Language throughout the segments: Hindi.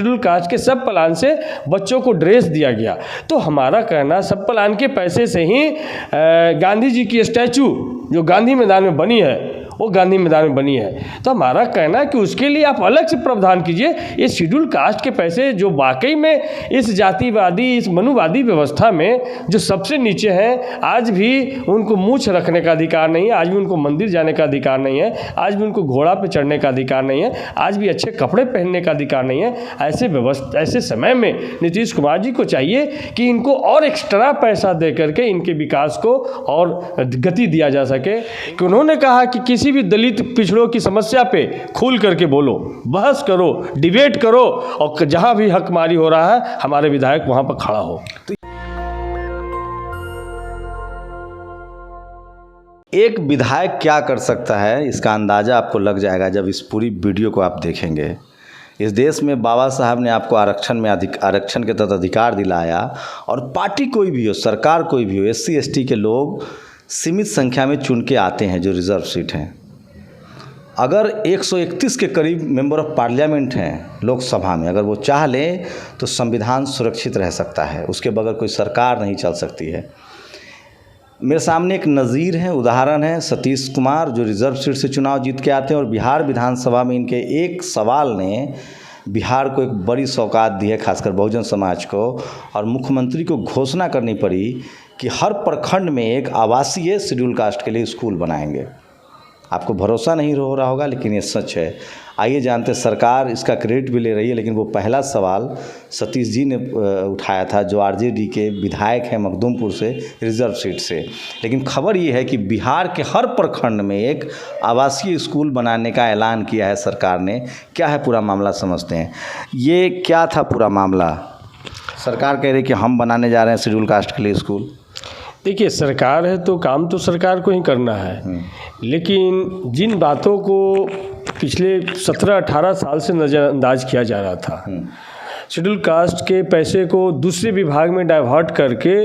शेड्यूल कास्ट के सब प्लान से बच्चों को ड्रेस दिया गया। तो हमारा कहना सब प्लान के पैसे से ही गांधी जी की स्टैचू जो गांधी मैदान में बनी है वो गांधी मैदान में बनी है। तो हमारा कहना है कि उसके लिए आप अलग से प्रावधान कीजिए। ये शेड्यूल कास्ट के पैसे जो वाकई में इस जातिवादी इस मनुवादी व्यवस्था में जो सबसे नीचे हैं, आज भी उनको मूछ रखने का अधिकार नहीं है, आज भी उनको मंदिर जाने का अधिकार नहीं है, आज भी उनको घोड़ा पे चढ़ने का अधिकार नहीं है, आज भी अच्छे कपड़े पहनने का अधिकार नहीं है। ऐसे समय में नीतीश कुमार जी को चाहिए कि इनको और एक्स्ट्रा पैसा दे करके इनके विकास को और गति दिया जा सके। कि उन्होंने कहा कि किसी भी दलित पिछड़ों की समस्या पे खुल करके बोलो, बहस करो, डिबेट करो, और जहां भी हकमारी हो रहा है हमारे विधायक वहां पर खड़ा हो। एक विधायक क्या कर सकता है इसका अंदाज़ा आपको लग जाएगा जब इस पूरी वीडियो को आप देखेंगे। इस देश में बाबा साहब ने आपको आरक्षण के तहत अधिकार दिलाया, और पार्टी कोई भी हो, सरकार कोई भी हो, SC ST के लोग सीमित संख्या में चुन के आते हैं जो रिजर्व सीट हैं। अगर 131 के करीब मेंबर ऑफ पार्लियामेंट हैं लोकसभा में, अगर वो चाह लें तो संविधान सुरक्षित रह सकता है, उसके बगैर कोई सरकार नहीं चल सकती है। मेरे सामने एक नज़ीर है, उदाहरण है सतीश कुमार, जो रिजर्व सीट से चुनाव जीत के आते हैं, और बिहार विधानसभा में इनके एक सवाल ने बिहार को एक बड़ी सौगात दी है, खासकर बहुजन समाज को। और मुख्यमंत्री को घोषणा करनी पड़ी कि हर प्रखंड में एक आवासीय शेड्यूल कास्ट के लिए स्कूल बनाएंगे। आपको भरोसा नहीं हो रहा होगा, लेकिन ये सच है। आइए जानते, सरकार इसका क्रेडिट भी ले रही है, लेकिन वो पहला सवाल सतीश जी ने उठाया था, जो RJD के विधायक हैं मखदूमपुर से, रिजर्व सीट से। लेकिन खबर ये है कि बिहार के हर प्रखंड में एक आवासीय स्कूल बनाने का ऐलान किया है सरकार ने। क्या है पूरा मामला, समझते हैं। ये क्या था पूरा मामला? सरकार कह रही कि हम बनाने जा रहे हैं शेड्यूल कास्ट के लिए स्कूल। देखिए, सरकार है तो काम तो सरकार को ही करना है, लेकिन जिन बातों को पिछले 17-18 साल से नज़रअंदाज किया जा रहा था, शेड्यूल कास्ट के पैसे को दूसरे विभाग में डाइवर्ट करके,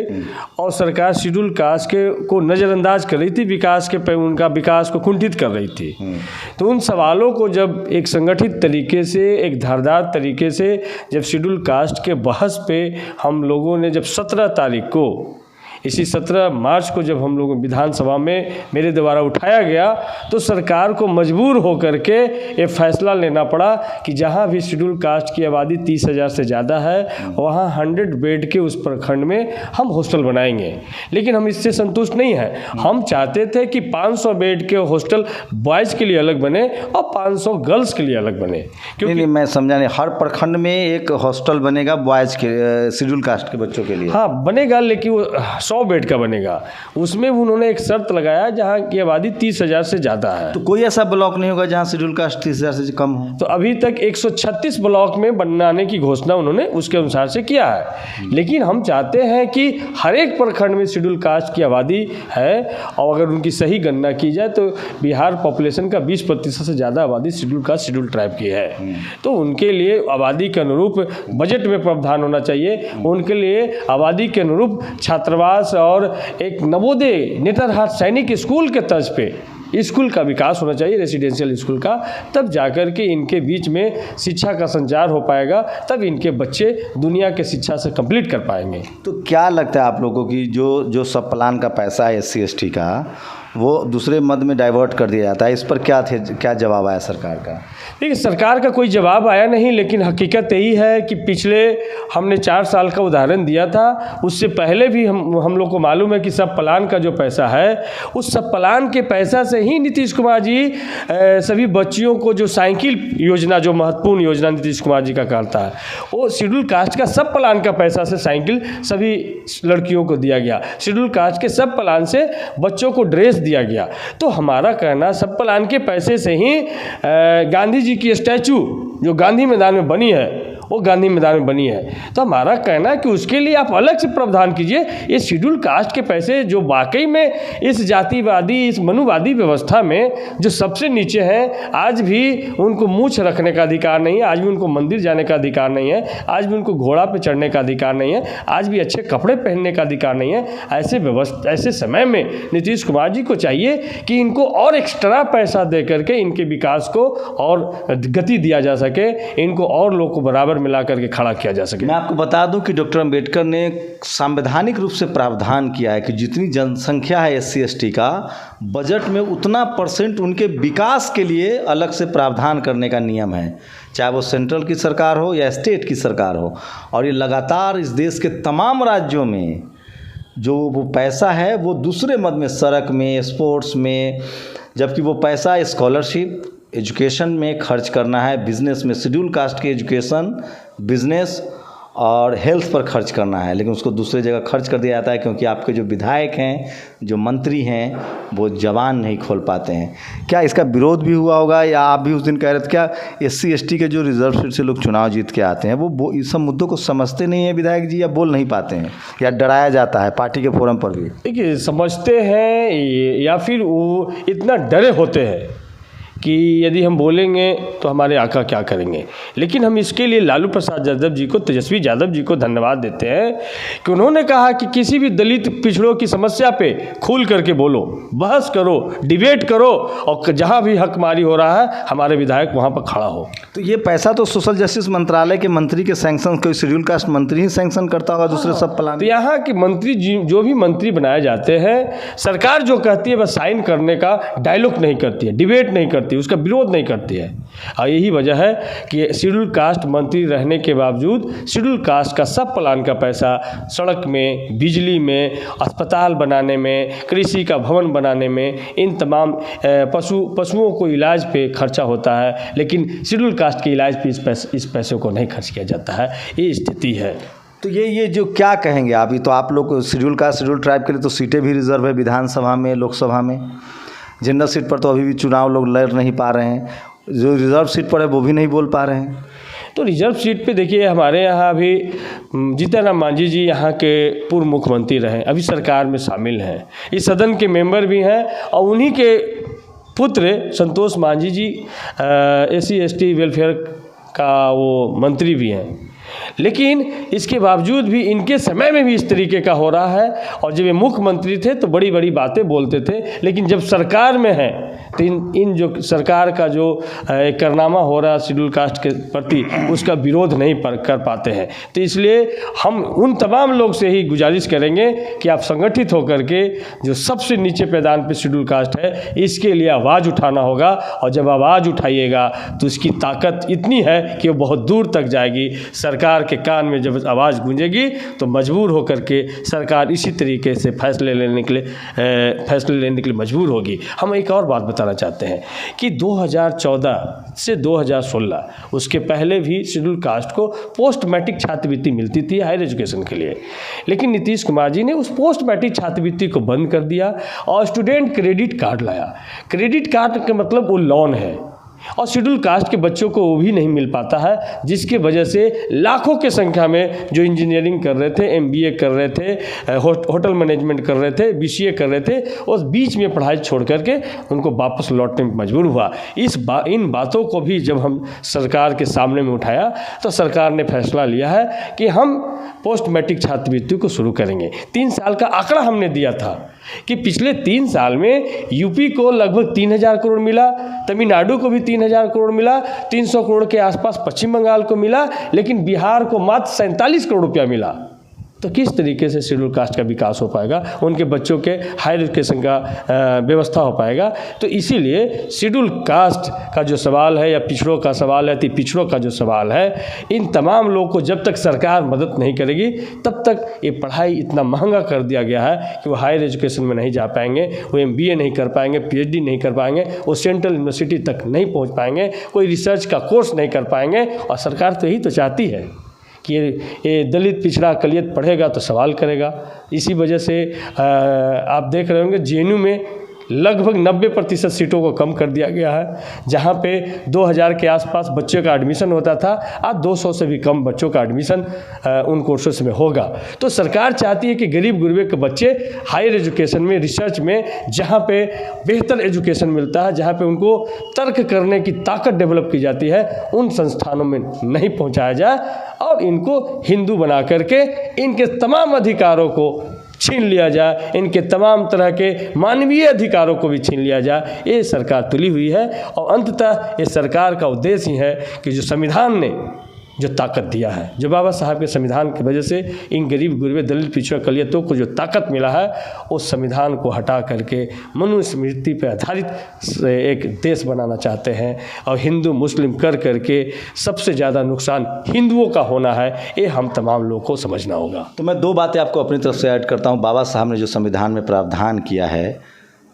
और सरकार शेड्यूल कास्ट को नज़रअंदाज कर रही थी, उनका विकास को कुंठित कर रही थी। तो उन सवालों को जब एक संगठित तरीके से, एक धारदार तरीके से जब शेड्यूल कास्ट के बहस पे हम लोगों ने जब 17 तारीख को, इसी 17 मार्च को जब हम लोग विधानसभा में मेरे द्वारा उठाया गया, तो सरकार को मजबूर होकर के ये फैसला लेना पड़ा कि जहाँ भी शेड्यूल कास्ट की आबादी 30,000 से ज़्यादा है, वहाँ 100 बेड के उस प्रखंड में हम हॉस्टल बनाएंगे। लेकिन हम इससे संतुष्ट नहीं हैं। हम चाहते थे कि 500 बेड के हॉस्टल बॉयज़ के लिए अलग बने और 500 गर्ल्स के लिए अलग बने। क्योंकि नहीं, मैं समझा नहीं, हर प्रखंड में एक हॉस्टल बनेगा बॉयज़ के, शेड्यूल कास्ट के बच्चों के लिए। हाँ बनेगा, लेकिन वो 100 बेड का बनेगा। उसमें उन्होंने एक शर्त लगाया जहां की आबादी 30,000 से ज़्यादा है। तो कोई ऐसा ब्लॉक नहीं होगा जहां शेड्यूल कास्ट 30,000 से कम हो? तो अभी तक 136 ब्लॉक में बनाने की घोषणा उन्होंने उसके अनुसार से किया है। लेकिन हम चाहते हैं कि हर एक प्रखंड में शेड्यूल कास्ट की आबादी है, और अगर उनकी सही गणना की जाए तो बिहार पॉपुलेशन का 20% से ज़्यादा आबादी शेड्यूल कास्ट, शेड्यूल ट्राइब की है। तो उनके लिए आबादी के अनुरूप बजट में प्रावधान होना चाहिए। उनके लिए आबादी के अनुरूप छात्रावास और एक नवोदय नेतरहाट सैनिक स्कूल के तर्ज पे स्कूल का विकास होना चाहिए, रेसिडेंशियल स्कूल का। तब जाकर के इनके बीच में शिक्षा का संचार हो पाएगा, तब इनके बच्चे दुनिया के शिक्षा से कंप्लीट कर पाएंगे। तो क्या लगता है आप लोगों की जो सब प्लान का पैसा है SC ST का, वो दूसरे मद में डाइवर्ट कर दिया जाता है, इस पर क्या जवाब आया सरकार का? देखिए, सरकार का कोई जवाब आया नहीं, लेकिन हकीकत यही है कि पिछले हमने 4 साल का उदाहरण दिया था, उससे पहले भी हम लोग को मालूम है कि सब प्लान का जो पैसा है, उस सब प्लान के पैसा से ही नीतीश कुमार जी सभी बच्चियों को जो साइकिल योजना, जो महत्वपूर्ण योजना नीतीश कुमार जी का करता है, वो शेड्यूल कास्ट का सब प्लान का पैसा से साइकिल सभी लड़कियों को दिया गया। शेड्यूल कास्ट के सब प्लान से बच्चों को ड्रेस दिया गया। तो हमारा कहना, सब प्लान के पैसे से ही गांधी जी की स्टैचू जो गांधी मैदान में बनी है, वो गांधी मैदान में बनी है। तो हमारा कहना है कि उसके लिए आप अलग से प्रावधान कीजिए। ये शेड्यूल कास्ट के पैसे जो वाकई में इस जातिवादी, इस मनुवादी व्यवस्था में जो सबसे नीचे हैं, आज भी उनको मूछ रखने का अधिकार नहीं है, आज भी उनको मंदिर जाने का अधिकार नहीं है, आज भी उनको घोड़ा पे चढ़ने का अधिकार नहीं है, आज भी अच्छे कपड़े पहनने का अधिकार नहीं है। ऐसे समय में नीतीश कुमार जी को चाहिए कि इनको और एक्स्ट्रा पैसा दे करके इनके विकास को और गति दिया जा सके, इनको और लोग को बराबर बराबर मिला करके खड़ा किया जा सके। मैं आपको बता दूं कि डॉक्टर अंबेडकर ने संवैधानिक रूप से प्रावधान किया है कि जितनी जनसंख्या है SC ST का, बजट में उतना % उनके विकास के लिए अलग से प्रावधान करने का नियम है, चाहे वो सेंट्रल की सरकार हो या स्टेट की सरकार हो। और ये लगातार इस देश के तमाम राज्यों में जो वो पैसा है वो दूसरे मद में, सड़क में, स्पोर्ट्स में, जबकि वो पैसा स्कॉलरशिप, एजुकेशन में खर्च करना है, बिज़नेस में, शेड्यूल कास्ट के एजुकेशन, बिज़नेस और हेल्थ पर खर्च करना है, लेकिन उसको दूसरे जगह खर्च कर दिया जाता है क्योंकि आपके जो विधायक हैं, जो मंत्री हैं, वो जवान नहीं खोल पाते हैं। क्या इसका विरोध भी हुआ होगा, या आप भी उस दिन कह रहे थे क्या SC ST के जो रिजर्व सीट से लोग चुनाव जीत के आते हैं वो इस सब मुद्दों को समझते नहीं हैं विधायक जी, या बोल नहीं पाते हैं, या डराया जाता है पार्टी के फोरम पर भी? देखिए, समझते हैं या फिर वो इतना डरे होते हैं कि यदि हम बोलेंगे तो हमारे आका क्या करेंगे। लेकिन हम इसके लिए लालू प्रसाद यादव जी को, तेजस्वी यादव जी को धन्यवाद देते हैं कि उन्होंने कहा कि किसी भी दलित पिछड़ों की समस्या पे खुल करके बोलो, बहस करो, डिबेट करो, और जहाँ भी हकमारी हो रहा है हमारे विधायक वहाँ पर खड़ा हो। तो ये पैसा तो सोशल जस्टिस मंत्रालय के मंत्री के सैंक्शन, कोई शेड्यूल कास्ट मंत्री ही सैंक्शन करता होगा, दूसरे सब प्लान। तो यहाँ के मंत्री जो भी मंत्री बनाए जाते हैं, सरकार जो कहती है बस साइन करने का, डायलॉग नहीं करती है, डिबेट नहीं करती, उसका विरोध नहीं करती है। और यही वजह है कि शेड्यूल कास्ट मंत्री रहने के बावजूद शेड्यूल कास्ट का सब प्लान का पैसा सड़क में, बिजली में, अस्पताल बनाने में, कृषि का भवन बनाने में, इन तमाम पशुओं को इलाज पे खर्चा होता है, लेकिन शेड्यूल कास्ट के इलाज पे इस पैसे को नहीं खर्च किया जाता है। ये स्थिति है। तो ये जो क्या कहेंगे आप, ये तो आप लोग शेड्यूल कास्ट, शेड्यूल ट्राइब के लिए तो सीटें भी रिजर्व है विधानसभा में, लोकसभा में। जनरल सीट पर तो अभी भी चुनाव लोग लड़ नहीं पा रहे हैं, जो रिजर्व सीट पर है वो भी नहीं बोल पा रहे हैं। तो रिजर्व सीट पे देखिए, हमारे यहाँ अभी जीतन राम मांझी जी यहाँ के पूर्व मुख्यमंत्री रहे, अभी सरकार में शामिल हैं, इस सदन के मेंबर भी हैं, और उन्हीं के पुत्र संतोष मांझी जी SC ST वेलफेयर का वो मंत्री भी हैं। लेकिन इसके बावजूद भी इनके समय में भी इस तरीके का हो रहा है। और जब ये मुख्यमंत्री थे तो बड़ी बड़ी बातें बोलते थे, लेकिन जब सरकार में हैं तो इन जो सरकार का जो कारनामा हो रहा है शेड्यूल कास्ट के प्रति, उसका विरोध नहीं कर पाते हैं। तो इसलिए हम उन तमाम लोग से ही गुजारिश करेंगे कि आप संगठित होकर के जो सबसे नीचे पैदान पे शेड्यूल कास्ट है, इसके लिए आवाज़ उठाना होगा। और जब आवाज़ उठाइएगा तो इसकी ताकत इतनी है कि वो बहुत दूर तक जाएगी। सरकार के कान में जब आवाज़ गूंजेगी तो मजबूर होकर के सरकार इसी तरीके से फैसले लेने के लिए मजबूर होगी। हम एक और बात बताना चाहते हैं कि 2014 से 2016 उसके पहले भी शेड्यूल कास्ट को पोस्ट मैट्रिक छात्रवृत्ति मिलती थी हायर एजुकेशन के लिए, लेकिन नीतीश कुमार जी ने उस पोस्ट मैट्रिक छात्रवृत्ति को बंद कर दिया और स्टूडेंट क्रेडिट कार्ड लाया। क्रेडिट कार्ड का मतलब वो लोन है, और शेड्यूल कास्ट के बच्चों को वो भी नहीं मिल पाता है, जिसकी वजह से लाखों के संख्या में जो इंजीनियरिंग कर रहे थे, MBA कर रहे थे, होटल मैनेजमेंट कर रहे थे, BCA कर रहे थे, उस बीच में पढ़ाई छोड़ करके उनको वापस लौटने में मजबूर हुआ। इन बातों को भी जब हम सरकार के सामने में उठाया तो सरकार ने फैसला लिया है कि हम पोस्ट मैट्रिक छात्रवृत्ति को शुरू करेंगे। 3 साल का आंकड़ा हमने दिया था कि पिछले 3 साल में यूपी को लगभग 3000 करोड़ मिला, तमिलनाडु को भी 3000 करोड़ मिला, 300 करोड़ के आसपास पश्चिम बंगाल को मिला, लेकिन बिहार को मात्र 47 करोड़ रुपया मिला। तो किस तरीके से शेड्यूल कास्ट का विकास हो पाएगा, उनके बच्चों के हायर एजुकेशन का व्यवस्था हो पाएगा। तो इसीलिए शेड्यूल कास्ट का जो सवाल है या पिछड़ों का सवाल है, पिछड़ों का जो सवाल है, इन तमाम लोगों को जब तक सरकार मदद नहीं करेगी तब तक ये पढ़ाई इतना महंगा कर दिया गया है कि वो हायर एजुकेशन में नहीं जा पाएंगे, वो MBA नहीं कर पाएंगे, PhD नहीं कर पाएंगे, वो सेंट्रल यूनिवर्सिटी तक नहीं पहुँच पाएंगे, कोई रिसर्च का कोर्स नहीं कर पाएंगे। और सरकार तो यही तो चाहती है कि ये दलित पिछड़ा अकलियत पढ़ेगा तो सवाल करेगा। इसी वजह से आप देख रहे होंगे JNU में लगभग 90% सीटों को कम कर दिया गया है। जहाँ पे 2000 के आसपास बच्चों का एडमिशन होता था, आज 200 से भी कम बच्चों का एडमिशन उन कोर्सेस में होगा। तो सरकार चाहती है कि गरीब गुरबे के बच्चे हायर एजुकेशन में, रिसर्च में, जहाँ पे बेहतर एजुकेशन मिलता है, जहाँ पे उनको तर्क करने की ताकत डेवलप की जाती है, उन संस्थानों में नहीं पहुँचाया जाए और इनको हिंदू बना करके इनके तमाम अधिकारों को छीन लिया जाए, इनके तमाम तरह के मानवीय अधिकारों को भी छीन लिया जाए। ये सरकार तुली हुई है। और अंततः ये सरकार का उद्देश्य ही है कि जो संविधान ने जो ताकत दिया है, जो बाबा साहब के संविधान की वजह से इन गरीब गुरबे दलित पिछड़ा कलियतों को जो ताकत मिला है, उस संविधान को हटा करके मनुस्मृति पर आधारित एक देश बनाना चाहते हैं। और हिंदू मुस्लिम कर करके सबसे ज़्यादा नुकसान हिंदुओं का होना है, ये हम तमाम लोगों को समझना होगा। तो मैं 2 बातें आपको अपनी तरफ से ऐड करता हूँ। बाबा साहब ने जो संविधान में प्रावधान किया है,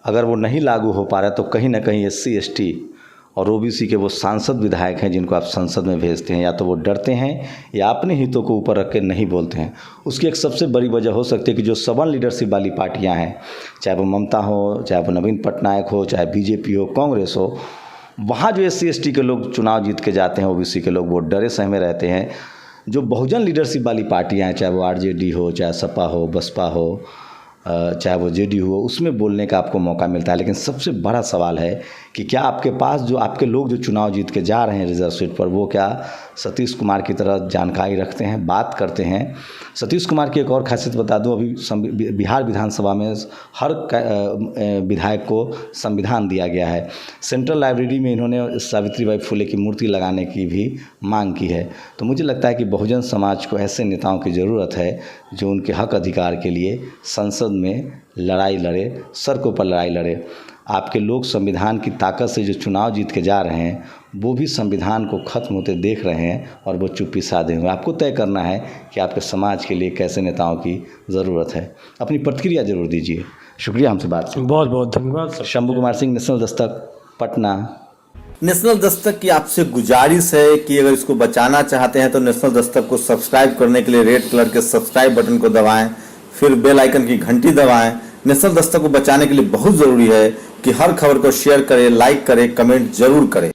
अगर वो नहीं लागू हो पा रहा है तो कहीं ना कहीं SC ST और OBC के वो सांसद विधायक हैं जिनको आप संसद में भेजते हैं, या तो वो डरते हैं या अपने हितों को ऊपर रख के नहीं बोलते हैं। उसकी एक सबसे बड़ी वजह हो सकती है कि जो सवन लीडरशिप वाली पार्टियां हैं, चाहे वो ममता हो, चाहे वो नवीन पटनायक हो, चाहे BJP हो, कांग्रेस हो, वहाँ जो SC ST के लोग चुनाव जीत के जाते हैं, OBC के लोग, वो डरे सहमे रहते हैं। जो बहुजन लीडरशिप वाली पार्टियां हैं, चाहे वो RJD हो, चाहे सपा हो, बसपा हो, चाहे वो JDU हो, उसमें बोलने का आपको मौका मिलता है। लेकिन सबसे बड़ा सवाल है कि क्या आपके पास जो आपके लोग जो चुनाव जीत के जा रहे हैं रिजर्व सीट पर, वो क्या सतीश कुमार की तरह जानकारी रखते हैं, बात करते हैं? सतीश कुमार की एक और खासियत बता दूं, अभी बिहार विधानसभा में हर विधायक को संविधान दिया गया है। सेंट्रल लाइब्रेरी में इन्होंने सावित्रीबाई फुले की मूर्ति लगाने की भी मांग की है। तो मुझे लगता है कि बहुजन समाज को ऐसे नेताओं की ज़रूरत है जो उनके हक अधिकार के लिए संसद में लड़ाई लड़े, सड़कों पर लड़ाई लड़े। आपके लोग संविधान की ताकत से जो चुनाव जीत के जा रहे हैं, वो भी संविधान को ख़त्म होते देख रहे हैं और वो चुप्पी साधे हुए। आपको तय करना है कि आपके समाज के लिए कैसे नेताओं की ज़रूरत है। अपनी प्रतिक्रिया जरूर दीजिए। शुक्रिया हमसे बात की। बहुत बहुत धन्यवाद। शंभू कुमार सिंह, नेशनल दस्तक, पटना। नेशनल दस्तक की आपसे गुजारिश है कि अगर इसको बचाना चाहते हैं तो नेशनल दस्तक को सब्सक्राइब करने के लिए रेड कलर के सब्सक्राइब बटन को दबाएं, फिर बेल आइकन की घंटी दबाएं। नेशनल दस्तक को बचाने के लिए बहुत ज़रूरी है कि हर खबर को शेयर करें, लाइक करें, कमेंट जरूर करें।